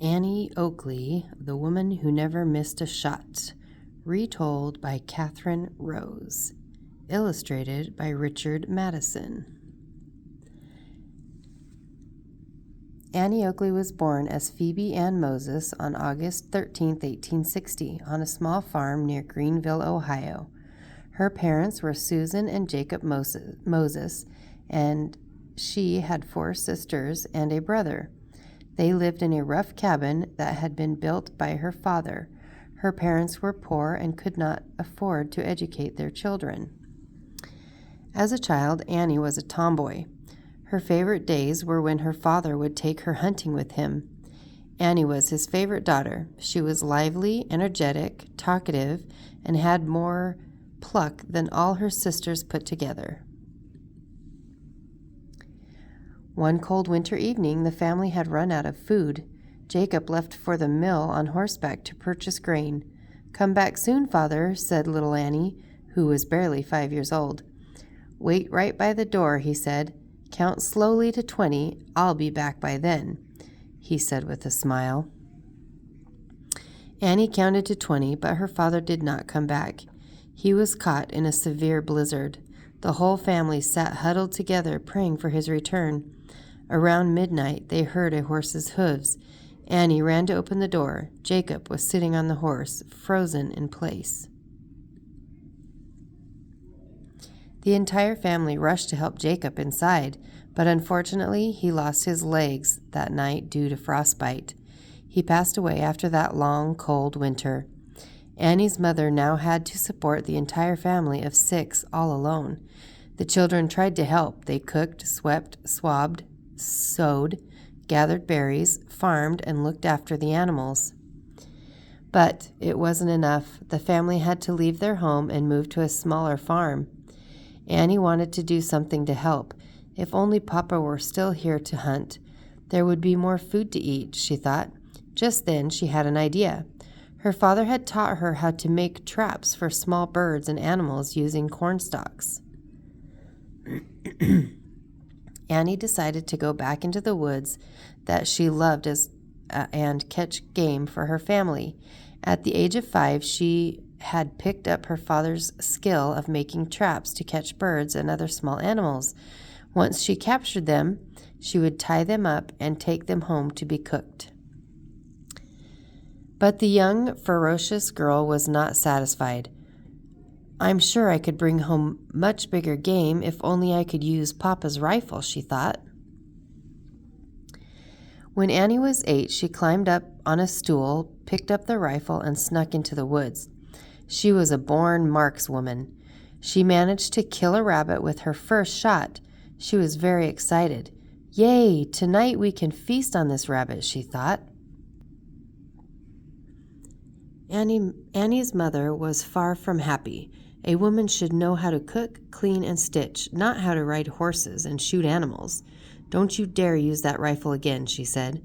Annie Oakley, the Woman Who Never Missed a Shot, retold by Catherine Rose, illustrated by Richard Madison. Annie Oakley was born as Phoebe Ann Moses on August 13, 1860, on a small farm near Greenville, Ohio. Her parents were Susan and Jacob Moses, and she had 4 sisters and a brother. They lived in a rough cabin that had been built by her father. Her parents were poor and could not afford to educate their children. As a child, Annie was a tomboy. Her favorite days were when her father would take her hunting with him. Annie was his favorite daughter. She was lively, energetic, talkative, and had more pluck than all her sisters put together. One cold winter evening, the family had run out of food. Jacob left for the mill on horseback to purchase grain. "Come back soon, father," said little Annie, who was barely 5 years old. "Wait right by the door," he said. "Count slowly to 20. I'll be back by then," he said with a smile. Annie counted to 20, but her father did not come back. He was caught in a severe blizzard. The whole family sat huddled together, praying for his return. Around midnight, they heard a horse's hooves. Annie ran to open the door. Jacob was sitting on the horse, frozen in place. The entire family rushed to help Jacob inside, but unfortunately, he lost his legs that night due to frostbite. He passed away after that long, cold winter. Annie's mother now had to support the entire family of 6 all alone. The children tried to help. They cooked, swept, swabbed, sewed, gathered berries, farmed, and looked after the animals. But it wasn't enough. The family had to leave their home and move to a smaller farm. Annie wanted to do something to help. If only Papa were still here to hunt, there would be more food to eat, she thought. Just then she had an idea. Her father had taught her how to make traps for small birds and animals using corn stalks. Annie decided to go back into the woods that she loved and catch game for her family. At the age of 5, she had picked up her father's skill of making traps to catch birds and other small animals. Once she captured them, she would tie them up and take them home to be cooked. But the young, ferocious girl was not satisfied. "I'm sure I could bring home much bigger game if only I could use Papa's rifle," she thought. When Annie was 8, she climbed up on a stool, picked up the rifle, and snuck into the woods. She was a born markswoman. She managed to kill a rabbit with her first shot. She was very excited. "Yay! Tonight we can feast on this rabbit," she thought. Annie's mother was far from happy. A woman should know how to cook, clean, and stitch, not how to ride horses and shoot animals. "Don't you dare use that rifle again," she said.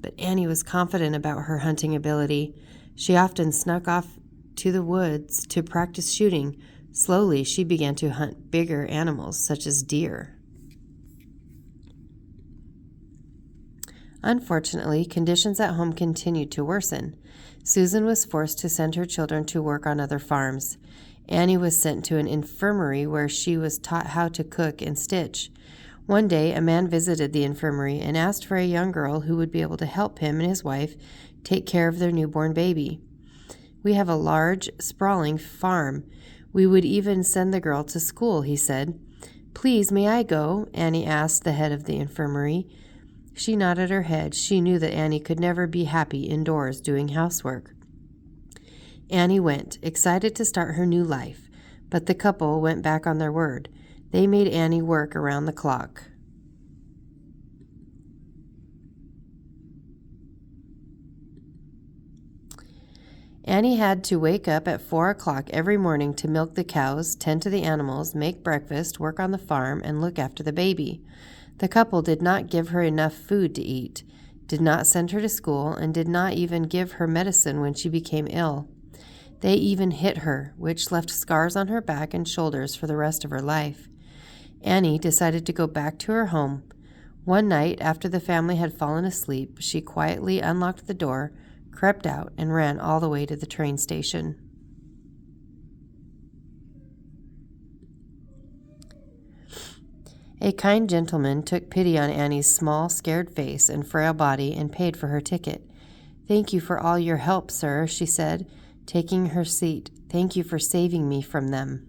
But Annie was confident about her hunting ability. She often snuck off to the woods to practice shooting. Slowly, she began to hunt bigger animals, such as deer. Unfortunately, conditions at home continued to worsen. Susan was forced to send her children to work on other farms. Annie was sent to an infirmary where she was taught how to cook and stitch. One day, a man visited the infirmary and asked for a young girl who would be able to help him and his wife take care of their newborn baby. "We have a large, sprawling farm. We would even send the girl to school," he said. "Please, may I go?" Annie asked the head of the infirmary. She nodded her head. She knew that Annie could never be happy indoors doing housework. Annie went, excited to start her new life, but the couple went back on their word. They made Annie work around the clock. Annie had to wake up at 4 o'clock every morning to milk the cows, tend to the animals, make breakfast, work on the farm, and look after the baby. The couple did not give her enough food to eat, did not send her to school, and did not even give her medicine when she became ill. They even hit her, which left scars on her back and shoulders for the rest of her life. Annie decided to go back to her home. One night, after the family had fallen asleep, she quietly unlocked the door, crept out, and ran all the way to the train station. A kind gentleman took pity on Annie's small, scared face and frail body and paid for her ticket. "Thank you for all your help, sir," she said, taking her seat. "Thank you for saving me from them."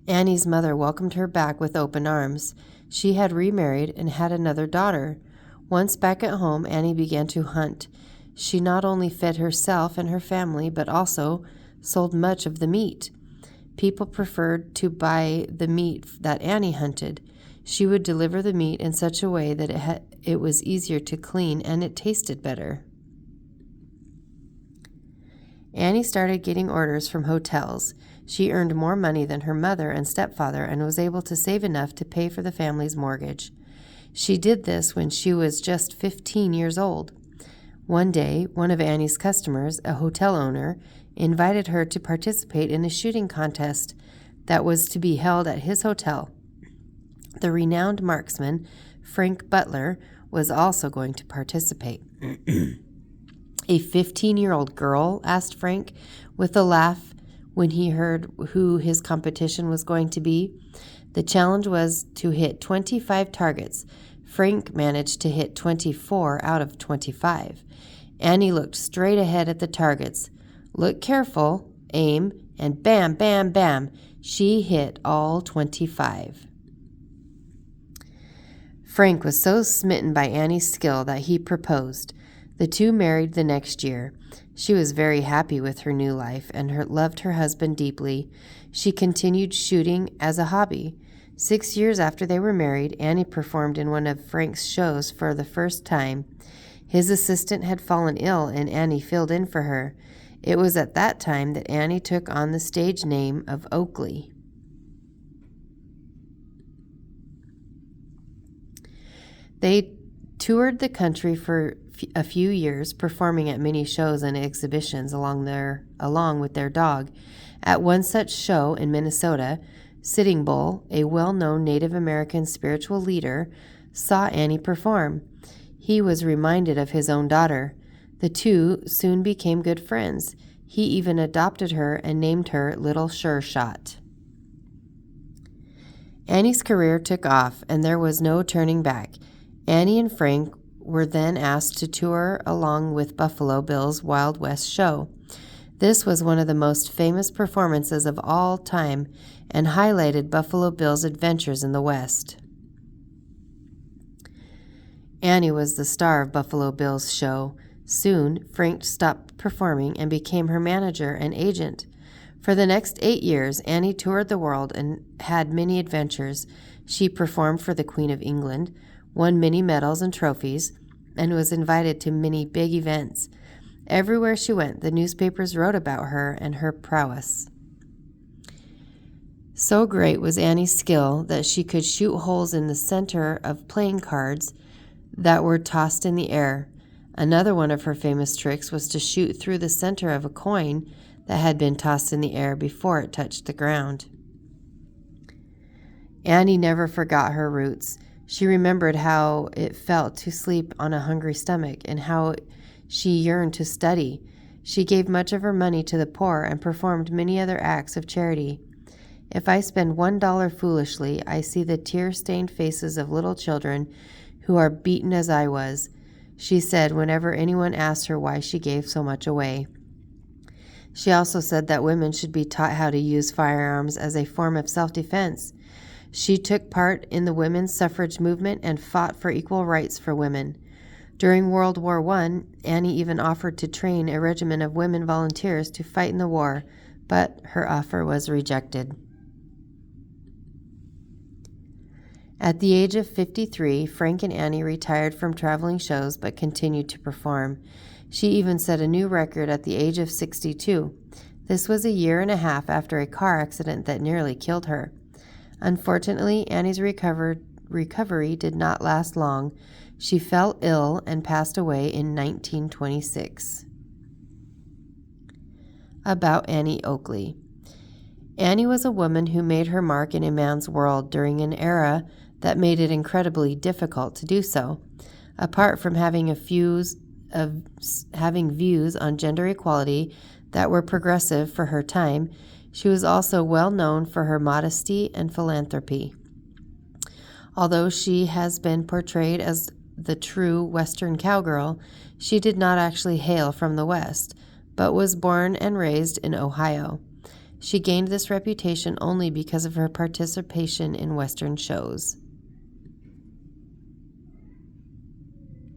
Annie's mother welcomed her back with open arms. She had remarried and had another daughter. Once back at home, Annie began to hunt. She not only fed herself and her family, but also sold much of the meat. People preferred to buy the meat that Annie hunted. She would deliver the meat in such a way that it was easier to clean and it tasted better. Annie started getting orders from hotels. She earned more money than her mother and stepfather and was able to save enough to pay for the family's mortgage. She did this when she was just 15 years old. One day, one of Annie's customers, a hotel owner, invited her to participate in a shooting contest that was to be held at his hotel. The renowned marksman, Frank Butler, was also going to participate. "A 15-year-old girl?" asked Frank, with a laugh when he heard who his competition was going to be. The challenge was to hit 25 targets. Frank managed to hit 24 out of 25. Annie looked straight ahead at the targets. "Look careful, aim, and bam, bam, bam." She hit all 25. Frank was so smitten by Annie's skill that he proposed. The two married the next year. She was very happy with her new life and loved her husband deeply. She continued shooting as a hobby. 6 years after they were married, Annie performed in one of Frank's shows for the first time. His assistant had fallen ill and Annie filled in for her. It was at that time that Annie took on the stage name of Oakley. They toured the country for a few years, performing at many shows and exhibitions along with their dog. At one such show in Minnesota, Sitting Bull, a well-known Native American spiritual leader, saw Annie perform. He was reminded of his own daughter. The two soon became good friends. He even adopted her and named her Little Sure Shot. Annie's career took off, and there was no turning back. Annie and Frank were then asked to tour along with Buffalo Bill's Wild West show. This was one of the most famous performances of all time and highlighted Buffalo Bill's adventures in the West. Annie was the star of Buffalo Bill's show. Soon, Frank stopped performing and became her manager and agent. For the next 8 years, Annie toured the world and had many adventures. She performed for the Queen of England, won many medals and trophies, and was invited to many big events. Everywhere she went, the newspapers wrote about her and her prowess. So great was Annie's skill that she could shoot holes in the center of playing cards that were tossed in the air. Another one of her famous tricks was to shoot through the center of a coin that had been tossed in the air before it touched the ground. Annie never forgot her roots. She remembered how it felt to sleep on a hungry stomach and how she yearned to study. She gave much of her money to the poor and performed many other acts of charity. "If I spend $1 foolishly, I see the tear-stained faces of little children who are beaten as I was," she said whenever anyone asked her why she gave so much away. She also said that women should be taught how to use firearms as a form of self-defense. She took part in the women's suffrage movement and fought for equal rights for women. During World War I, Annie even offered to train a regiment of women volunteers to fight in the war, but her offer was rejected. At the age of 53, Frank and Annie retired from traveling shows but continued to perform. She even set a new record at the age of 62. This was a year and a half after a car accident that nearly killed her. Unfortunately, Annie's recovery did not last long. She fell ill and passed away in 1926. About Annie Oakley. Annie was a woman who made her mark in a man's world during an era that made it incredibly difficult to do so. Apart from having views on gender equality that were progressive for her time, she was also well known for her modesty and philanthropy. Although she has been portrayed as the true Western cowgirl, she did not actually hail from the West, but was born and raised in Ohio. She gained this reputation only because of her participation in Western shows.